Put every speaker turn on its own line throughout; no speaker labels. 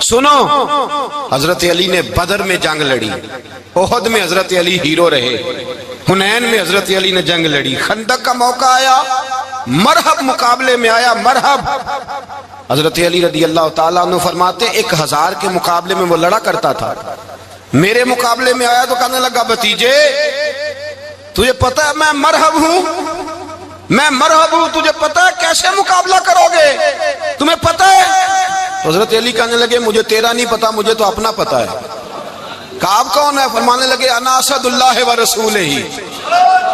سنو، حضرت علی نے بدر میں جنگ لڑی، احد میں حضرت علی ہیرو رہے، حنین میں حضرت علی نے جنگ لڑی، خندق کا موقع آیا، مرحب مقابلے میں آیا، مرحب۔ حضرت علی رضی اللہ تعالیٰ عنہ فرماتے 1000 کے مقابلے میں وہ لڑا کرتا تھا، میرے مقابلے میں آیا تو کہنے لگا بھتیجے تجھے پتا ہے میں مرحب ہوں، میں مرحب ہوں، تجھے پتا ہے کیسے مقابلہ کرو گے، تمہیں پتا ہے؟ حضرت علی کہنے لگے مجھے تیرا نہیں پتا، مجھے تو اپنا پتا ہے۔ کعب کون ہے؟ فرمانے لگے انا اسد اللہ و رسولہ ہی،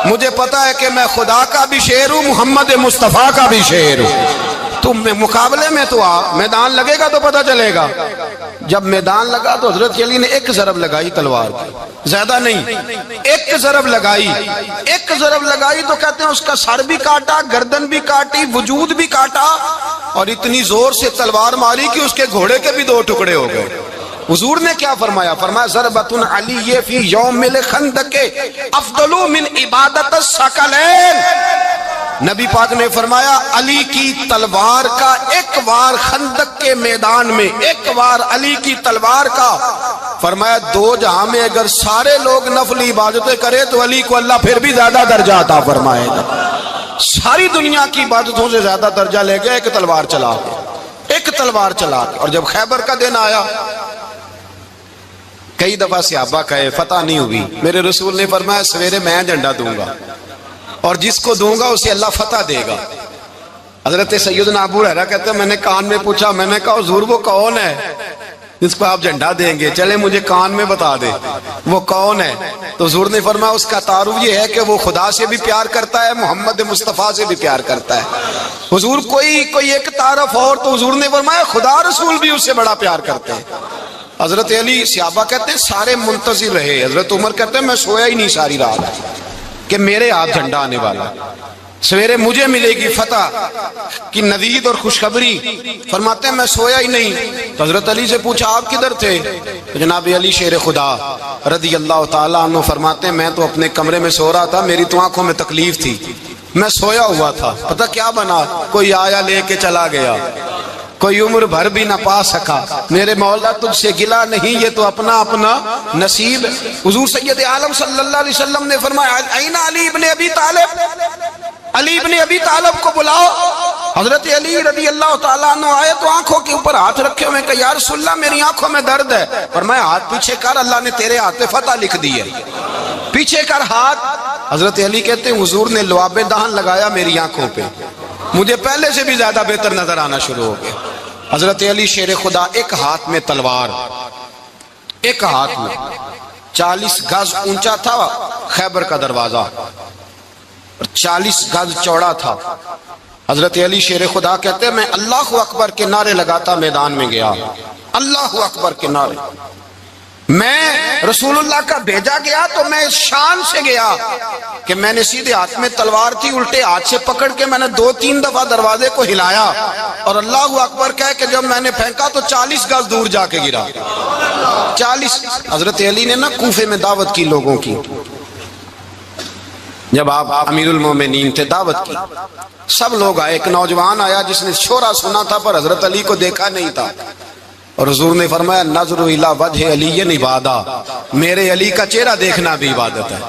مجھے پتا ہے کہ میں خدا کا بھی شیر ہوں، محمد مصطفیٰ کا بھی شیر ہوں۔ تم مقابلے میں تو آ، میدان لگے گا تو پتا چلے گا۔ جب میدان لگا تو حضرت علی نے ایک ضرب لگائی تلوار کی، زیادہ نہیں، ایک ضرب لگائی، ایک ضرب لگائی تو کہتے ہیں اس کا سر بھی کاٹا، گردن بھی کاٹی، وجود بھی کاٹا، اور اتنی زور سے تلوار ماری کہ اس کے گھوڑے کے بھی 2 ٹکڑے ہو گئے۔ حضور نے کیا فرمایا؟ فرمایا ضربۃ علی فی یوم الخندق افضل من عبادت الثقلین۔ نبی پاک نے فرمایا علی کی تلوار کا ایک وار خندق کے میدان میں، ایک وار علی کی تلوار کا، فرمایا 2 جہاں میں اگر سارے لوگ نفل عبادتیں کرے تو علی کو اللہ پھر بھی زیادہ درجہ عطا فرمائے گا۔ ساری دنیا کی عبادتوں سے زیادہ درجہ لے گیا ایک تلوار چلا کے، ایک تلوار چلا کے۔ اور جب خیبر کا دن آیا، کئی دفعہ صحابہ کہے فتح نہیں ہوئی، میرے رسول نے فرمایا سویرے میں جھنڈا دوں گا اور جس کو دوں گا اسے اللہ فتح دے گا۔ حضرت سیدنا ابو ہریرہ کہتے ہیں میں نے کان میں پوچھا، میں نے کہا حضور وہ کون ہے جس کو آپ جھنڈا دیں گے؟ چلے مجھے کان میں بتا دے وہ کون ہے۔ تو حضور نے فرمایا اس کا تعارف یہ ہے کہ وہ خدا سے بھی پیار کرتا ہے، محمد مصطفیٰ سے بھی پیار کرتا ہے۔ حضور کوئی ایک تعارف اور، تو حضور نے فرمایا خدا رسول بھی اس سے بڑا پیار کرتے ہیں۔ حضرت علی، صحابہ کہتے ہیں سارے منتظر رہے، حضرت عمر کہتے ہیں میں سویا ہی نہیں ساری رات کہ میرے ہاتھ جھنڈا آنے والا، سویرے مجھے ملے گی فتح کی نوید اور خوشخبری۔ فرماتے ہیں میں سویا ہی نہیں۔ تو حضرت علی سے پوچھا آپ کدھر تھے؟ جناب علی شیر خدا رضی اللہ تعالیٰ عنہ فرماتے ہیں میں تو اپنے کمرے میں سو رہا تھا، میری تو آنکھوں میں تکلیف تھی، میں سویا ہوا تھا، پتہ کیا بنا، کوئی آیا لے کے چلا گیا، کوئی عمر بھر بھی نہ پا سکا، میرے مولا تجھ سے گلا نہیں، یہ تو اپنا اپنا نصیب۔ حضور سید عالم صلی اللہ علیہ وسلم نے فرمایا این علی ابن ابی طالب، علی ابن ابی طالب کو بلاؤ۔ حضرت علی رضی اللہ تعالیٰ عنہ آئے تو آنکھوں کے اوپر ہاتھ رکھے ہوئے کہ یا رسول اللہ میری آنکھوں میں درد ہے۔ فرمایا ہاتھ پیچھے کر، اللہ نے تیرے ہاتھ پہ فتح لکھ دی ہے، پیچھے کر ہاتھ۔ حضرت علی کہتے ہیں حضور نے لعاب دہن لگایا میری آنکھوں پہ، مجھے پہلے سے بھی زیادہ بہتر نظر آنا شروع ہو گیا۔ حضرت علی شیر خدا ایک ہاتھ میں تلوار، ایک ہاتھ میں 40 گز اونچا تھا خیبر کا دروازہ اور 40 گز چوڑا تھا۔ حضرت علی شیر خدا کہتے ہیں میں اللہ اکبر کے نعرے لگاتا میدان میں گیا، اللہ اکبر کے نعرے۔ میں رسول اللہ کا بھیجا گیا تو میں اس شان سے گیا کہ میں نے سیدھے ہاتھ میں تلوار تھی، الٹے ہاتھ سے پکڑ کے میں نے 2-3 دفعہ دروازے کو ہلایا اور اللہ اکبر کہہ کہ جب میں نے پھینکا تو 40 گز دور جا کے گرا۔ 40۔ حضرت علی نے نا کوفے میں دعوت کی لوگوں کی، جب آپ امیر المومنین تھے دعوت کی، سب لوگ آئے، ایک نوجوان آیا جس نے شورا سنا تھا پر حضرت علی کو دیکھا نہیں تھا، اور حضور نے فرمایا نظر الی وجہ علی عبادہ، میرے علی کا چہرہ دیکھنا بھی عبادت ہے۔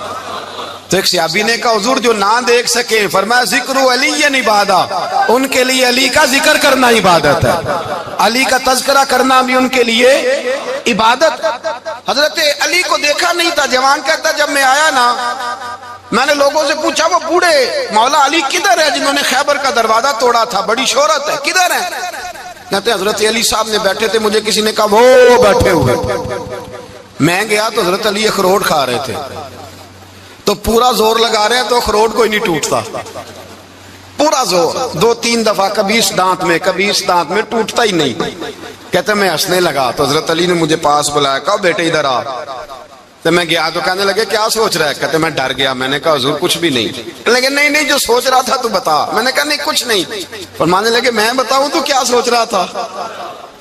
تو ایک صحابی نے کہا حضور جو نہ دیکھ سکے، فرمایا ذکر علی عبادہ، ان کے لیے علی کا ذکر کرنا عبادت ہے، علی کا تذکرہ کرنا بھی ان کے لیے عبادت۔ حضرت علی کو دیکھا نہیں تھا، جوان کہتا جب میں آیا نا میں نے لوگوں سے پوچھا وہ بوڑھے مولا علی کدھر ہے جنہوں نے خیبر کا دروازہ توڑا تھا، بڑی شہرت ہے، کدھر ہے؟ کہتے ہیں حضرت علی صاحب نے بیٹھے تھے، مجھے کسی نے کہا وہ بیٹھے ہوئے۔ میں گیا تو حضرت علی اخروٹ کھا رہے تھے، تو پورا زور لگا رہے ہیں تو اخروٹ کوئی نہیں ٹوٹتا، پورا زور 2-3 دفعہ، کبھی اس دانت میں کبھی اس دانت میں، ٹوٹتا ہی نہیں۔ کہتے میں ہنسنے لگا تو حضرت علی نے مجھے پاس بلایا، کہا بیٹے ادھر آ۔ تو میں گیا تو کہنے لگے کیا سوچ رہا ہے؟ کہتے میں ڈر گیا، میں نے کہا حضور کچھ بھی نہیں۔ لیکن نہیں جو سوچ رہا تھا تو بتا۔ میں نے کہا نہیں کچھ نہیں۔ فرمانے لگے میں بتاؤں تو کیا سوچ رہا تھا؟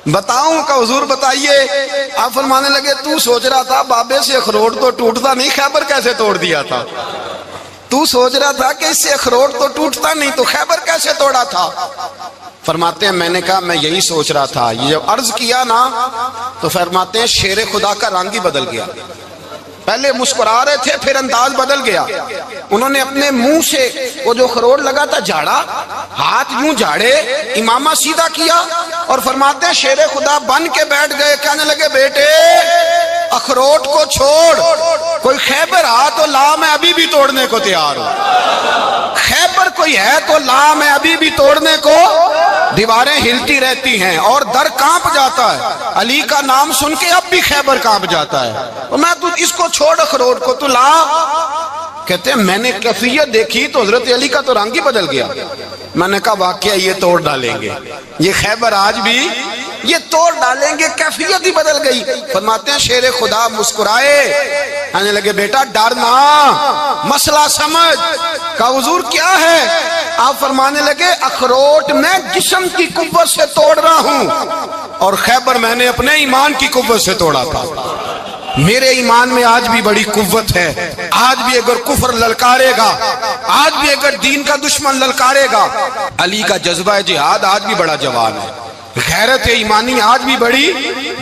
بتاؤں؟ کہ حضور بتائیے۔ آپ فرمانے لگے تو سوچ رہا تھا بابے سے اخروٹ تو ٹوٹتا نہیں، خیبر کیسے توڑ دیا تھا؟ تو سوچ رہا تھا کہ اس سے اخروٹ تو ٹوٹتا نہیں، تو خیبر کیسے توڑا تھا؟ فرماتے ہیں میں نے کہا میں یہی سوچ رہا تھا۔ یہ جب عرض کیا نا تو فرماتے ہیں شیر خدا کا رنگ ہی بدل گیا، پہلے مسکرا رہے تھے پھر انداز بدل گیا۔ انہوں نے اپنے منہ سے وہ جو خروٹ لگا تھا جھاڑا، ہاتھ یوں جھاڑے، امامہ سیدھا کیا اور فرماتے ہیں شیر خدا بن کے بیٹھ گئے، کہنے لگے بیٹے اخروٹ کو چھوڑ، کوئی خیبر آ تو لا، میں ابھی بھی توڑنے کو تیار ہوں۔ خیبر کوئی ہے تو لا، میں ابھی بھی توڑنے کو۔ دیواریں ہلتی رہتی ہیں اور در کانپ جاتا ہے، علی کا نام سن کے اب بھی خیبر کانپ جاتا ہے، میں تو اس کو چھوڑ اخروٹ کو تو لا۔ کہتے ہیں میں نے کیفیت دیکھی تو حضرت علی کا تو رنگ ہی بدل گیا۔ میں نے کہا واقعہ یہ توڑ ڈالیں گے، یہ خیبر آج بھی یہ توڑ ڈالیں گے، کیفیت ہی بدل گئی۔ فرماتے ہیں شیر خدا مسکرائے، کہنے لگے بیٹا ڈرنا، مسئلہ سمجھ۔ کہا حضور کیا ہے؟ آپ فرمانے لگے اخروٹ میں جسم کی قوت سے توڑ رہا ہوں اور خیبر میں نے اپنے ایمان کی قوت سے توڑا تھا۔ میرے ایمان میں آج بھی بڑی قوت ہے، آج بھی اگر کفر للکارے گا، آج بھی اگر دین کا دشمن للکارے گا، علی کا جذبہ جہاد آج بھی بڑا جوان ہے، غیرت ایمانی آج بھی بڑی،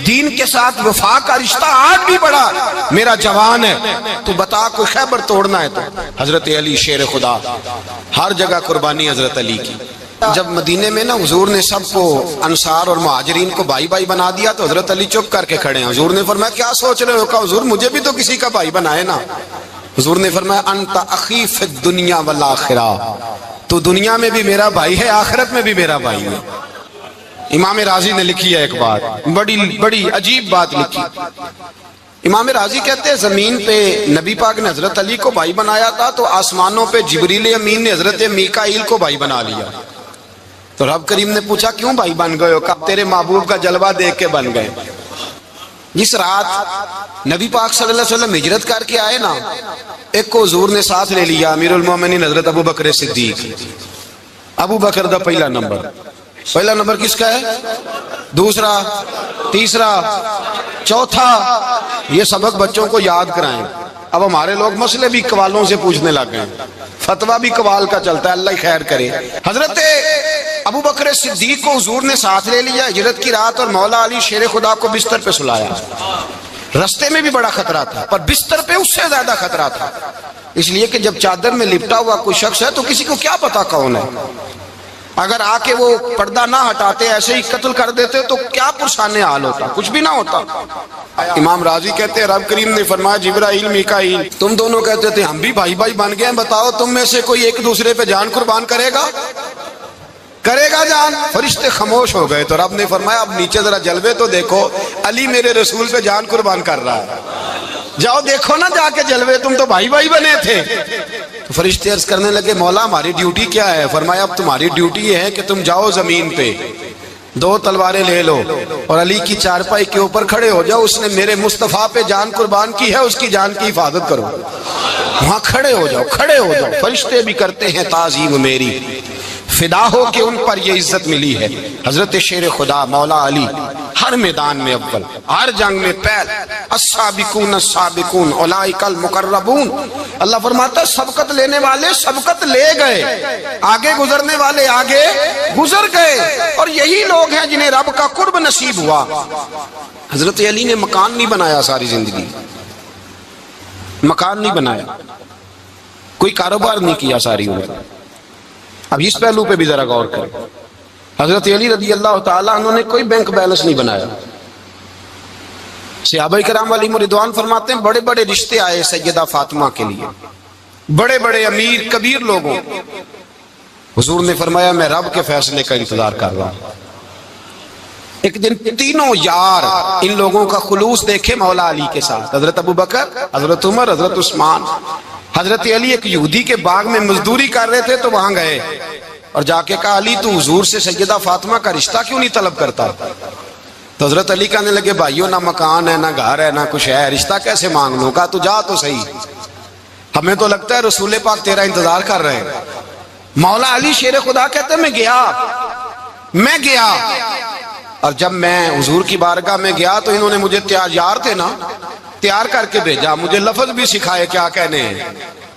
دین کے ساتھ وفا کا رشتہ آج بھی بڑا میرا جوان ہے۔ تو بتا کوئی خیبر توڑنا ہے تو حضرت علی شیر خدا، ہر جگہ قربانی حضرت علی کی۔ جب مدینے میں نا حضور نے سب کو انصار اور مہاجرین کو بھائی بھائی بنا دیا تو حضرت علی چپ کر کے کھڑے ہیں۔ حضور نے فرمایا کیا سوچ رہے ہو؟ کہا حضور مجھے بھی تو کسی کا بھائی بنائے نا۔ حضور نے فرمایا انت اخی فی الدنیا والآخرہ، تو دنیا میں بھی میرا بھائی ہے، آخرت میں بھی میرا بھائی ہے۔ امام راضی نے لکھی ہے ایک بات، بڑی عجیب بات لکھی۔ امام راضی کہتے ہیں زمین پہ نبی پاک نے حضرت علی کو بھائی بنایا تھا تو آسمانوں پہ جبریل امین نے حضرت میکائیل کو بھائی بنا لیا۔ تو رب کریم نے پوچھا کیوں بھائی بن گئے ہو؟ کہا تیرے محبوب کا جلوہ دیکھ کے بن گئے۔ جس رات نبی پاک صلی اللہ علیہ وسلم ہجرت کر کے آئے نا، ایک کو حضور نے ساتھ لے لیا، امیر المومنین حضرت ابو بکر صدیق۔ ابو بکر دا پہلا نمبر کس کا ہے؟ دوسرا، تیسرا، چوتھا، یہ سبق بچوں کو یاد کرائیں۔ اب ہمارے لوگ مسئلے بھی قوالوں سے پوچھنے لگ گئے، فتویٰ بھی قوال کا چلتا ہے، اللہ ہی خیر کرے۔ حضرت ابو بکر صدیق کو حضور نے ساتھ لے لیا ہجرت کی رات، اور مولا علی شیر خدا کو بستر پہ سلایا۔ رستے میں بھی بڑا خطرہ تھا پر بستر پہ اس سے زیادہ خطرہ تھا، اس لیے کہ جب چادر میں لپٹا ہوا کوئی شخص ہے تو کسی کو کیا پتا کون ہے، اگر آ کے وہ پردہ نہ ہٹاتے ایسے ہی قتل کر دیتے تو کیا پرسان حال ہوتا، کچھ بھی نہ ہوتا۔ امام راضی کہتے ہیں رب کریم نے فرمایا جبرائیل میکائیل تم دونوں کہتے تھے ہم بھی بھائی بھائی بن گئے ہیں، بتاؤ تم میں سے کوئی ایک دوسرے پہ جان قربان کرے گا جان؟ فرشتے خاموش ہو گئے تو رب نے فرمایا اب نیچے ذرا جلوے تو دیکھو، علی میرے رسول پہ جان قربان کر رہا ہے، جاؤ دیکھو نا جا کے جلوے، تم تو بھائی بھائی بنے تھے۔ تو فرشتے عرض کرنے لگے مولا ہماری ڈیوٹی کیا ہے؟ فرمایا اب تمہاری ڈیوٹی یہ ہے کہ تم جاؤ زمین پہ 2 تلواریں لے لو اور علی کی چارپائی کے اوپر کھڑے ہو جاؤ، اس نے میرے مصطفیٰ پہ جان قربان کی ہے، اس کی جان کی حفاظت کرو۔ وہاں کھڑے ہو جاؤ۔ فرشتے بھی کرتے ہیں تعظیم میری، فدا ہو کہ ان پر یہ عزت ملی ہے۔ حضرت شیر خدا مولا علی ہر میدان میں اول، ہر جنگ میں پہل، السابقون السابقون اولئک المقربون۔ اللہ فرماتا ہے سبقت لینے والے سبقت لے گئے، آگے گزرنے والے آگے گزر گئے، اور یہی لوگ ہیں جنہیں رب کا قرب نصیب ہوا۔ حضرت علی نے مکان نہیں بنایا، ساری زندگی مکان نہیں بنایا، کوئی کاروبار نہیں کیا ساری عمر۔ اب اس پہلو پہ بھی ذرا غور کریں، حضرت علی رضی اللہ تعالیٰ انہوں نے کوئی بینک بیلنس نہیں بنایا۔ صحابہ کرام علیہم رضوان فرماتے ہیں بڑے بڑے رشتے آئے سیدہ فاطمہ کے لیے، بڑے بڑے امیر کبیر لوگوں، حضور نے فرمایا میں رب کے فیصلے کا انتظار کر رہا ہوں۔ ایک دن تینوں یار ان لوگوں کا خلوص دیکھے مولا علی کے ساتھ، حضرت ابو بکر، حضرت عمر، حضرت عثمان۔ حضرت علی ایک یہودی کے باغ میں مزدوری کر رہے تھے تو وہاں گئے اور جا کے کہا علی تو حضور سے سیدہ فاطمہ کا رشتہ کیوں نہیں طلب کرتا؟ تو حضرت علی کہنے لگے بھائیوں نہ مکان ہے نہ گھر ہے نہ کچھ ہے، رشتہ کیسے مانگ لوں؟ کہا تو جا تو صحیح، ہمیں تو لگتا ہے رسول پاک تیرا انتظار کر رہے ہیں۔ مولا علی شیر خدا کہتے ہیں میں گیا اور جب میں حضور کی بارگاہ میں گیا تو انہوں نے مجھے یار تھے نا، تیار کر کے بھیجا، مجھے لفظ بھی سکھائے کیا کہنے ہیں۔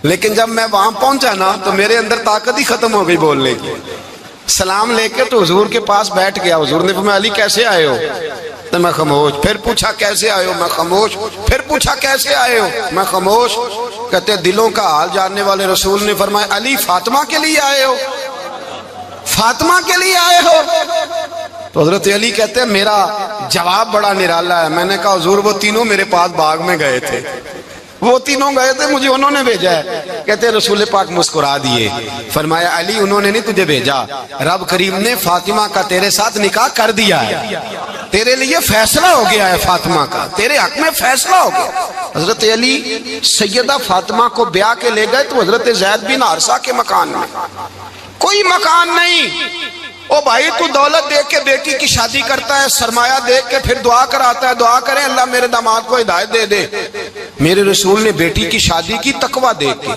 لیکن جب میں وہاں پہنچا نا تو میرے اندر طاقت ہی ختم ہو گئی بولنے کی. سلام لے کے تو حضور کے پاس بیٹھ گیا. حضور نے فرمایا علی کیسے آئے ہو؟ تو میں خاموش. پھر پوچھا کیسے آئے ہو؟ میں خاموش. پھر پوچھا کیسے آئے ہو؟ میں خاموش. کہتے دلوں کا حال جاننے والے رسول نے فرمایا علی فاطمہ کے لیے آئے ہو؟ فاطمہ کے لیے آئے ہو؟ تو حضرت علی کہتے ہیں میرا جواب بڑا نرالا ہے. میں نے کہا حضور وہ تینوں میرے پاس باغ میں گئے تھے, وہ تینوں گئے تھے, مجھے انہوں نے بھیجا ہے. کہتے ہیں رسول پاک مسکرا دیے, فرمایا علی انہوں نے نہیں تجھے بھیجا, رب کریم نے فاطمہ کا تیرے ساتھ نکاح کر دیا ہے, تیرے لیے فیصلہ ہو گیا ہے فاطمہ کا, تیرے حق میں فیصلہ ہو گیا. حضرت علی سیدہ فاطمہ کو بیاہ کے لے گئے تو حضرت زید بن حارثہ کے مکان میں, کوئی مکان نہیں. او بھائی تو دولت دیکھ کے بیٹی کی شادی کرتا ہے, سرمایہ دیکھ کے پھر دعا کراتا ہے, دعا کریں اللہ میرے داماد کو ہدایت دے دے. میرے رسول نے بیٹی کی شادی کی تقوی دیکھ کے,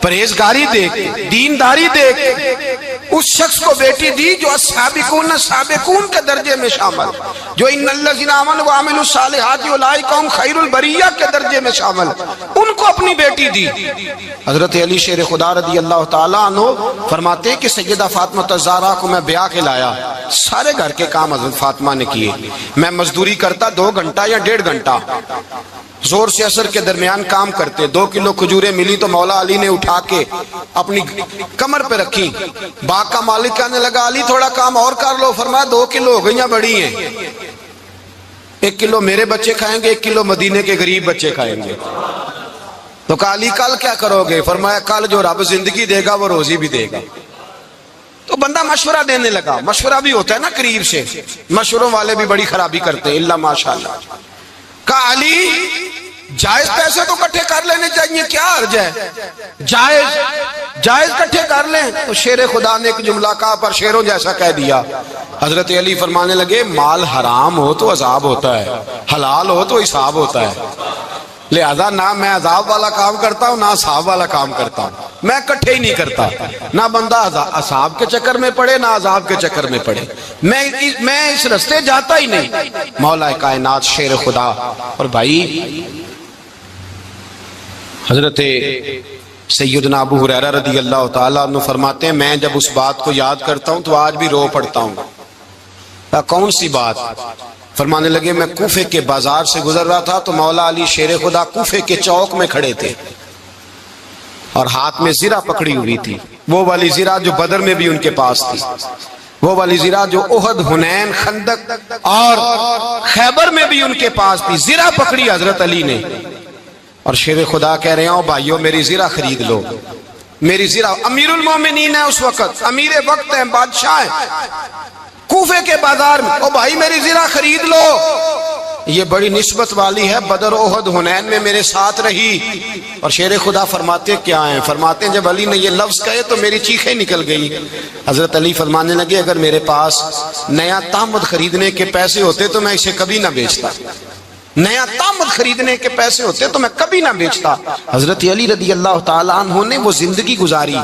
پرہیزگاری دیکھ کے, دینداری دیکھ کے اس شخص کو بیٹی دی جو السابقون سابقون کے درجے میں شامل, جو ان الذین آمنوا وعملوا الصالحات اولئک هم خیر البریہ کے درجے میں شامل, ان کو اپنی بیٹی دی. حضرت علی شیر خدا رضی اللہ تعالیٰ عنہ فرماتے ہیں کہ سیدہ فاطمہ الزہرا کو میں بیاہ کے لایا, سارے گھر کے کام حضرت فاطمہ نے کیے. میں مزدوری کرتا 2 گھنٹہ یا 1.5 گھنٹہ, زور سے عصر کے درمیان کام کرتے. 2 کلو کھجوریں ملی تو مولا علی نے اٹھا کے اپنی کمر پہ رکھی. باغ کا مالک کہنے لگا علی تھوڑا کام اور کر لو. فرمایا 2 کلو ہو گئیاں بڑی ہیں, 1 کلو میرے بچے کھائیں گے, 1 کلو مدینے کے غریب بچے کھائیں گے. تو کہا علی کل کیا کرو گے؟ فرمایا کل جو رب زندگی دے گا وہ روزی بھی دے گا. تو بندہ مشورہ دینے لگا. مشورہ بھی ہوتا ہے نا قریب سے, مشوروں والے بھی بڑی خرابی کرتے ہیں اللہ ماشاءاللہ. کہا علی جائز پیسے تو کٹھے کر لینے چاہیے, کیا عرض ہے, جائز کٹھے کر لیں. تو شیر خدا نے ایک جملہ کہا پر شیروں جیسا کہہ دیا. حضرت علی فرمانے لگے مال حرام ہو تو عذاب ہوتا ہے, حلال ہو تو حساب ہوتا ہے. لہذا نہ میں عذاب والا کام کرتا ہوں نہ حساب والا کام کرتا ہوں, میں کٹھے ہی نہیں کرتا. نہ بندہ حساب کے چکر میں پڑے نہ عذاب کے چکر میں پڑے, میں اس رستے جاتا ہی نہیں. مولا کائنات شیر خدا. اور بھائی حضرت سیدنا ابو ہریرہ رضی اللہ تعالیٰ عنہ فرماتے ہیں میں جب اس بات کو یاد کرتا ہوں تو آج بھی رو پڑتا ہوں. کون سی بات؟ فرمانے لگے میں کوفے کے بازار سے گزر رہا تھا تو مولا علی شیر خدا کوفے کے چوک میں کھڑے تھے اور ہاتھ میں زرہ پکڑی ہوئی تھی, وہ والی زرہ جو بدر میں بھی ان کے پاس تھی, وہ والی زرہ جو احد, حنین, خندق اور خیبر میں بھی ان کے پاس تھی. زرہ پکڑی حضرت علی نے اور شیر خدا کہہ رہے ہیں بھائیو میری زرہ خرید لو. میری زرہ, امیر المومنین ہے اس وقت, امیر وقت ہیں, بادشاہ ہیں کوفے کے بازار میں, او بھائی میری زرہ خرید لو. یہ بڑی نسبت والی ہے, بدر, احد, حنین میں میرے ساتھ رہی. اور شیر خدا فرماتے کیا ہیں؟ فرماتے ہیں جب علی نے یہ لفظ کہے تو میری چیخیں نکل گئی. حضرت علی فرمانے لگے اگر میرے پاس نیا تامد خریدنے کے پیسے ہوتے تو میں اسے کبھی نہ بیچتا, نیا تامد خریدنے کے پیسے ہوتے تو میں کبھی نہ بیچتا. حضرت علی رضی اللہ تعالیٰ عنہ نے وہ زندگی گزاری,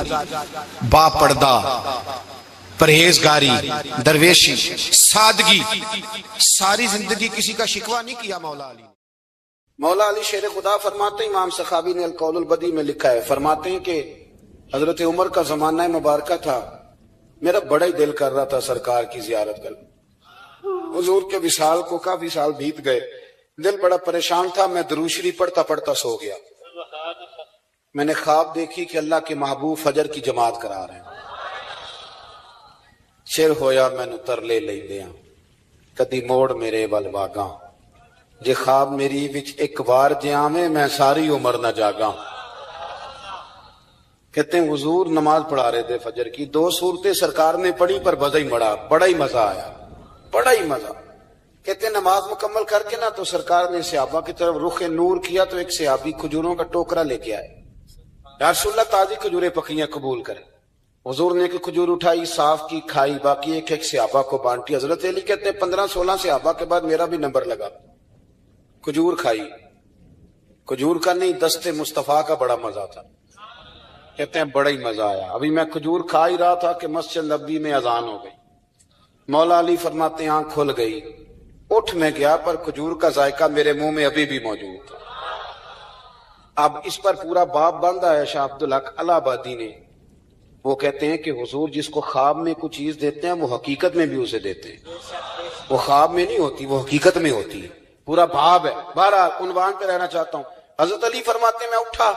با پردہ, پرہیزگاری, درویشی, سادگی, ساری زندگی کسی کا شکوہ نہیں کیا مولا علی. مولا علی شیر خدا فرماتے ہیں, امام سخاوی نے القول البدی میں لکھا ہے, فرماتے ہیں کہ حضرت عمر کا زمانہ مبارکہ تھا, میرا بڑا ہی دل کر رہا تھا سرکار کی زیارت کر. حضور کے وصال کو کافی سال بیت گئے, دل بڑا پریشان تھا. میں درود شریف پڑھتا پڑھتا سو گیا. میں نے خواب دیکھی کہ اللہ کے محبوب فجر کی جماعت کرا رہے ہیں. چر ہویا مینو ترلے لئی دیاں کدی موڑ میرے ول واگاں, جے خواب میری وچ ایک بار جے آویں میں ساری عمر نہ جاگاں. کہتے ہیں حضور نماز پڑھا رہے تھے فجر کی, 2 سورتیں سرکار نے پڑھی پر بڑا ہی مڑا, بڑا ہی مزہ آیا, بڑا ہی مزہ. کہتے ہیں نماز مکمل کر کے نا تو سرکار نے صحابہ کی طرف رخ نور کیا تو ایک صحابی کھجوروں کا ٹوکرا لے کے آئے. یا رسول اللہ تازی کھجوریں پکیاں قبول کریں. حضور نے ایک کھجور اٹھائی, صاف کی, کھائی, باقی ایک ایک صحابہ کو بانٹی. حضرت علی کہتے ہیں 15-16 صحابہ کے بعد میرا بھی نمبر لگا, کھجور کھائی. کھجور کا نہیں, دست مصطفیٰ کا بڑا مزہ تھا. کہتے ہیں بڑا ہی مزہ آیا. ابھی میں کھجور کھا ہی رہا تھا کہ مسجد نبوی میں اذان ہو گئی. مولا علی فرماتے ہیں آنکھ کھل گئی, اٹھ میں گیا پر کھجور کا ذائقہ میرے منہ میں ابھی بھی موجود تھا. اب اس پر پورا باب باندھا ہے شاہ عبدالحق الہ آبادی نے. وہ کہتے ہیں کہ حضور جس کو خواب میں کوئی چیز دیتے ہیں وہ حقیقت میں بھی اسے دیتے ہیں. وہ خواب میں نہیں ہوتی، وہ حقیقت میں ہوتی ہے. پورا باب ہے. بہرحال عنوان پہ رہنا چاہتا ہوں. حضرت علی فرماتے ہیں میں اٹھا،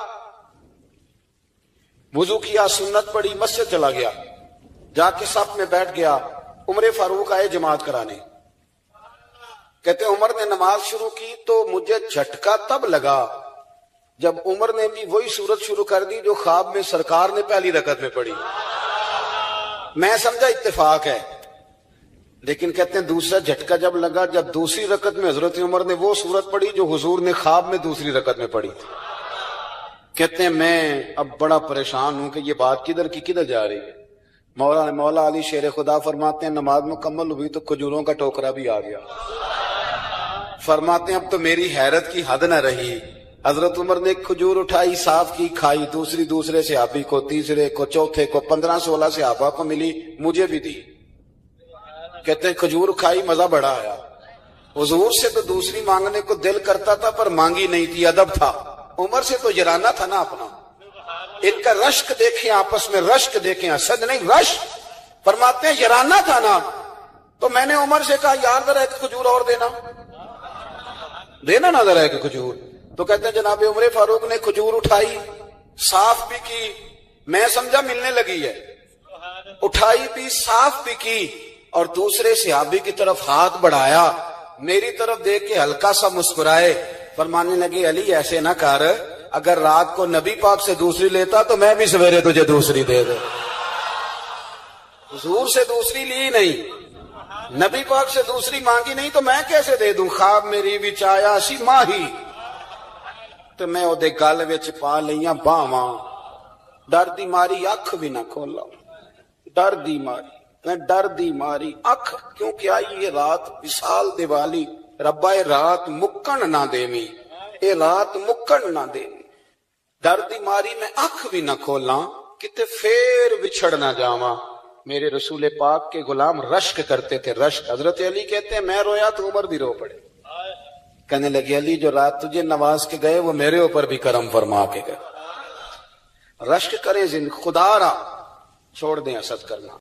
وضو کیا، سنت پڑھی، مسجد چلا گیا، جا کے صف میں بیٹھ گیا. عمر فاروق آئے جماعت کرانے. کہتے ہیں عمر نے نماز شروع کی تو مجھے جھٹکا تب لگا جب عمر نے بھی وہی صورت شروع کر دی جو خواب میں سرکار نے پہلی رکعت میں پڑھی. میں سمجھا اتفاق ہے، لیکن کہتے ہیں دوسرا جھٹکا جب لگا جب دوسری رکعت میں حضرت عمر نے وہ صورت پڑھی جو حضور نے خواب میں دوسری رکعت میں پڑھی تھی. کہتے ہیں میں اب بڑا پریشان ہوں کہ یہ بات کدھر کی کدھر جا رہی ہے. مولا علی شیر خدا فرماتے ہیں نماز مکمل ہوئی تو کھجوروں کا ٹوکرا بھی آ گیا. فرماتے ہیں اب تو میری حیرت کی حد نہ رہی. حضرت عمر نے ایک کھجور اٹھائی، صاف کی، کھائی، دوسرے صحابی کو، تیسرے کو، چوتھے کو، 15-16 صحابہ کو ملی، مجھے بھی دی. کہتے ہیں کھجور کھائی، مزہ بڑا آیا. حضور سے تو دوسری مانگنے کو دل کرتا تھا پر مانگی نہیں تھی، ادب تھا. عمر سے تو جرانہ تھا نا اپنا. ایک کا رشک دیکھیں، آپس میں رشک دیکھیں، حسد نہیں، رشک. فرماتے ہیں جرانہ تھا نا. تو میں نے عمر سے کہا یار ذرا ایک کھجور اور دینا نا ذرا ایک کھجور. تو کہتے ہیں جناب عمر فاروق نے کھجور اٹھائی، صاف بھی کی، میں سمجھا ملنے لگی ہے، اٹھائی بھی، صاف بھی کی، اور دوسرے صحابی کی طرف ہاتھ بڑھایا، میری طرف دیکھ کے ہلکا سا مسکرائے. فرمانے لگے علی ایسے نہ کر، اگر رات کو نبی پاک سے دوسری لیتا تو میں بھی سویرے تجھے دوسری دے دوں. حضور سے دوسری لی نہیں، نبی پاک سے دوسری مانگی نہیں تو میں کیسے دے دوں. خواب میری وچ آیا سی ماہی تو میں او دے گل وچ پا لئیاں باواں، ڈر دی ماری اکھ بھی نہ کھولا. ڈر دی ماری، میں ڈر دی ماری اکھ، کیونکہ آئی یہ رات وصال دیوالی. ربا اے رات مکن نہ دیویں، اے رات مکن نہ دیویں. ڈر دی ماری میں اکھ بھی نہ کھولاں، کتے پھر بچھڑ نہ جاواں. میرے رسول پاک کے غلام رشک کرتے تھے، رشک. حضرت علی کہتے ہیں میں رویا تو عمر بھی رو پڑے. کہنے لگے علی جو رات تجھے نواز کے گئے وہ میرے اوپر بھی کرم فرما کے گئے. رشک کریں خدا را، چھوڑ دیں حسد کرنا.